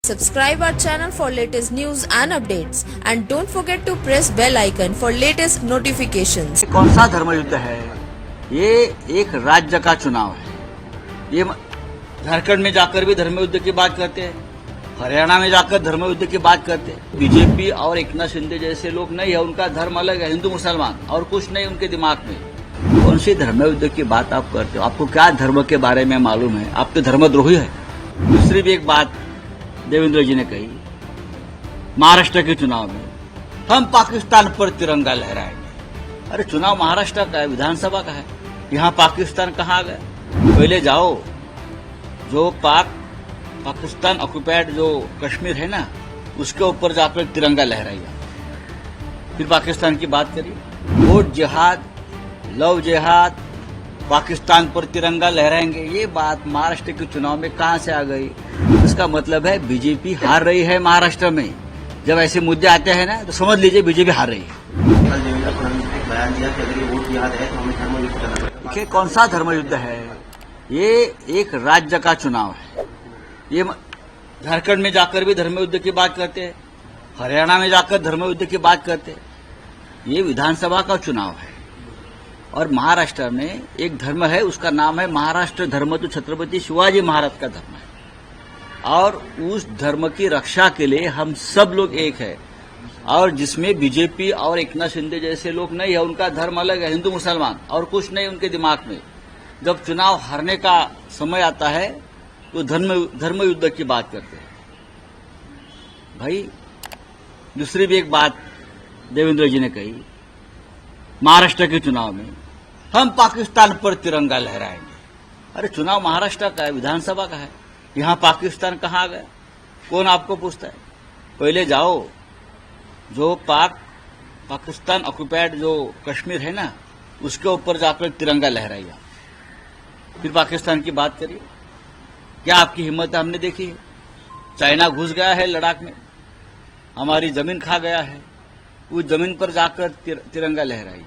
Subscribe our channel for latest news and updates and don't forget to press bell icon for latest notifications. कौन सा धर्म युद्ध है? ये एक राज्य का चुनाव है। ये झारखंड में जाकर भी धर्म युद्ध की बात करते हैं, हरियाणा में जाकर धर्म युद्ध की बात करते हैं। बीजेपी और एकनाथ शिंदे जैसे लोग नहीं है, उनका धर्म अलग है, हिंदू मुसलमान और कुछ नहीं उनके दिमाग में। कौन सी धर्म युद्ध की बात आप करते हो? आपको क्या धर्म के बारे में मालूम है? आप तो धर्मद्रोही है। दूसरी भी एक बात देवेंद्र जी ने कही, महाराष्ट्र के चुनाव में हम पाकिस्तान पर तिरंगा लहराएंगे। अरे चुनाव महाराष्ट्र का है, विधानसभा का है, यहाँ पाकिस्तान कहाँ आ गया? पहले जाओ, जो पाकिस्तान ऑक्युपाइड जो कश्मीर है ना, उसके ऊपर जाकर तिरंगा लहराइए, फिर पाकिस्तान की बात करिए। वोट जिहाद, लव जिहाद, पाकिस्तान पर तिरंगा लहराएंगे, ये बात महाराष्ट्र के चुनाव में कहां से आ गई? इसका मतलब है बीजेपी हार रही है महाराष्ट्र में। जब ऐसे मुद्दे आते हैं ना, तो समझ लीजिए बीजेपी हार रही है। कल देवेंद्र फडणवीस ने बयान दिया कि अगर ये वोट जिहाद है तो हमें धर्म युद्ध करना पड़ेगा। देखिए कौन सा धर्म युद्ध है? ये एक राज्य का चुनाव है। ये झारखंड में जाकर भी धर्म युद्ध की बात करते हैं, हरियाणा में जाकर धर्म युद्ध की बात करते हैं। ये विधानसभा का चुनाव है और महाराष्ट्र में एक धर्म है, उसका नाम है महाराष्ट्र धर्म, तो छत्रपति शिवाजी महाराज का धर्म है और उस धर्म की रक्षा के लिए हम सब लोग एक है। और जिसमें बीजेपी और एकनाथ शिंदे जैसे लोग नहीं है, उनका धर्म अलग है, हिंदू मुसलमान और कुछ नहीं उनके दिमाग में। जब चुनाव हारने का समय आता है तो धर्म युद्ध की बात करते हैं। भाई दूसरी भी एक बात देवेंद्र जी ने कही, महाराष्ट्र के चुनाव में हम पाकिस्तान पर तिरंगा लहराएंगे। अरे चुनाव महाराष्ट्र का है, विधानसभा का है, यहाँ पाकिस्तान कहाँ आ गया? कौन आपको पूछता है? पहले जाओ, जो पाकिस्तान ऑक्युपाइड जो कश्मीर है ना, उसके ऊपर जाकर तिरंगा लहराइए, फिर पाकिस्तान की बात करिए। क्या आपकी हिम्मत है? हमने देखी है। चाइना घुस गया है लद्दाख में, हमारी जमीन खा गया है, उस जमीन पर जाकर तिरंगा लहराइए।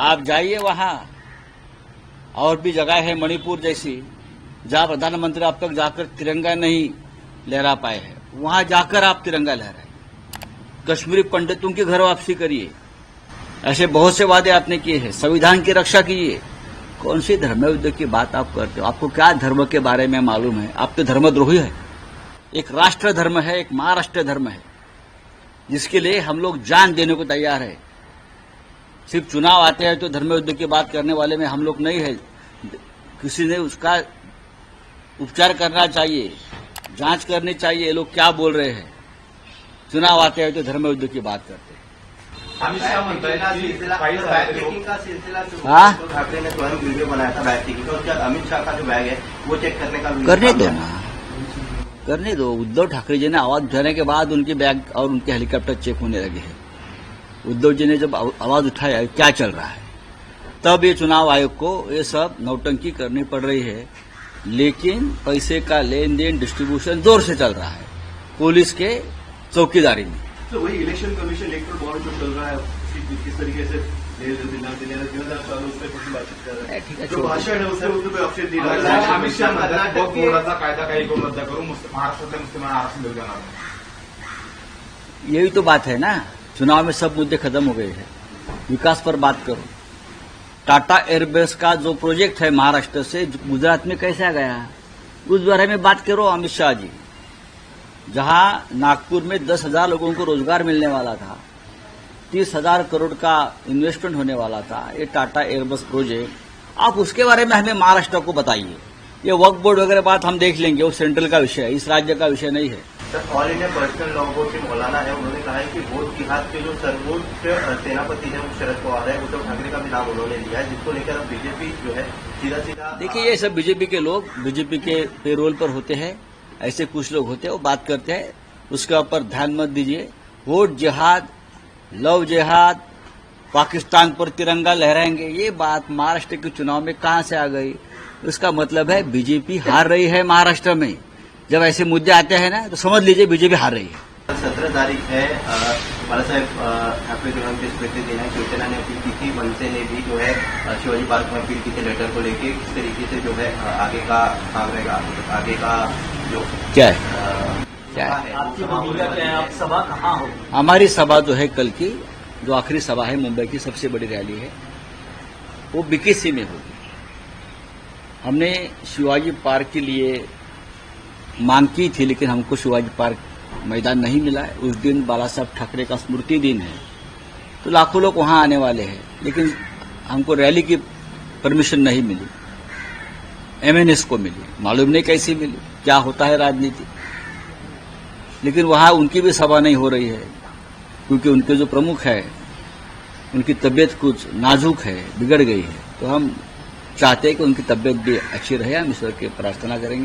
आप जाइए वहां, और भी जगह है मणिपुर जैसी, जहां प्रधानमंत्री अब तक जाकर तिरंगा नहीं लहरा पाए हैं, वहां जाकर आप तिरंगा लहराइए। कश्मीरी पंडितों की घर वापसी करिए। ऐसे बहुत से वादे आपने किए हैं, संविधान की रक्षा कीजिए। कौन सी धर्म युद्ध की बात आप करते हो? आपको क्या धर्म के बारे में मालूम है? आप तो धर्मद्रोही है। एक राष्ट्र धर्म है, एक महाराष्ट्र धर्म है, जिसके लिए हम लोग जान देने को तैयार है। सिर्फ चुनाव आते हैं तो धर्म युद्ध की बात करने वाले में हम लोग नहीं है। किसी ने उसका उपचार करना चाहिए, जांच करनी चाहिए, ये लोग क्या बोल रहे हैं। चुनाव आते हैं तो धर्म युद्ध की बात करते हैं। अमित शाह मंत्री का सिलसिला, बैग का सिलसिला उद्धव ठाकरे ने तुरंत वीडियो बनाया था बैग की, तो क्या अमित शाह का जो बैग है वो चेक करने का करने दो ना, करने दो। उद्धव ठाकरे जी ने आवाज उठाने के बाद उनके बैग और उनके हेलीकॉप्टर चेक होने लगे हैं। उद्धव जी ने जब आवाज उठाया क्या चल रहा है, तब ये चुनाव आयोग को ये सब नौटंकी करनी पड़ रही है। लेकिन पैसे का लेन देन डिस्ट्रीब्यूशन जोर से चल रहा है पुलिस के चौकीदारी में। तो वही इलेक्शन कमीशन इलेक्टोरल बॉन्ड जो चल रहा है, किस तरीके से बातचीत कर रहे हैं, जो भाषण है उससे कोई ऑप्शन दिया। अमित शाह कायदा काही को रद्द करून महाराष्ट्रातल्या मुस्लिमांना आरक्षण देऊ देणार। यही तो बात है ना, चुनाव में सब मुद्दे खत्म हो गए हैं। विकास पर बात करो। टाटा एयरबेस का जो प्रोजेक्ट है महाराष्ट्र से गुजरात में कैसे आ गया, उस बारे में बात करो अमित शाह जी। जहां नागपुर में 10,000 लोगों को रोजगार मिलने वाला था, 30,000 करोड़ का इन्वेस्टमेंट होने वाला था, ये टाटा एयरबस प्रोजेक्ट, आप उसके बारे में हमें महाराष्ट्र को बताइए। ये वक्फ बोर्ड वगैरह बात हम देख लेंगे, वो सेंट्रल का विषय है, इस राज्य का विषय नहीं है। Sir, all India personal law board के मौलाना है, उन्होंने कहा है कि वोट जिहाद के जो सर्वोच्च सेनापति है वो शरद पवार है। उद्धव ठाकरे का भी नाम उन्होंने लिया है, जिसको लेकर अब बीजेपी जो है सीधा देखिए, ये सब बीजेपी के लोग बीजेपी के पेरोल पर होते हैं, ऐसे कुछ लोग होते हैं, वो बात करते हैं, उसके ऊपर ध्यान मत दीजिए। वोट जिहाद, लव जिहाद, पाकिस्तान पर तिरंगा लहराएंगे, ये बात महाराष्ट्र के चुनाव में कहां से आ गई? इसका मतलब है बीजेपी हार रही है महाराष्ट्र में। जब ऐसे मुद्दे आते हैं ना, तो समझ लीजिए बीजेपी हार रही है। 17 तारीख है, बालासाहेब ठाकरे जो उनके स्मृति दिन है, शिवसेना ने अपील की थी, मनसे ने भी जो है शिवाजी पार्क में अपील की थी लेटर को लेके। किस तरीके से जो है आगे का काम रहेगा, आगे का जो क्या है? क्या है? आपकी भूमिका क्या है? आप सभा कहाँ हो? हमारी सभा जो है कल की, जो आखिरी सभा है, मुंबई की सबसे बड़ी रैली है, वो बीकेसी में होगी। हमने शिवाजी पार्क के लिए मांग की थी, लेकिन हमको शिवाजी पार्क मैदान नहीं मिला है। उस दिन बाला साहब ठाकरे का स्मृति दिन है, तो लाखों लोग वहां आने वाले हैं, लेकिन हमको रैली की परमिशन नहीं मिली, एमएनएस को मिली। मालूम नहीं कैसी मिली, क्या होता है राजनीति। लेकिन वहां उनकी भी सभा नहीं हो रही है, क्योंकि उनके जो प्रमुख है उनकी तबीयत कुछ नाजुक है, बिगड़ गई है। तो हम चाहते हैं कि उनकी तबीयत भी अच्छी रहे, हम ईश्वर की प्रार्थना करेंगे।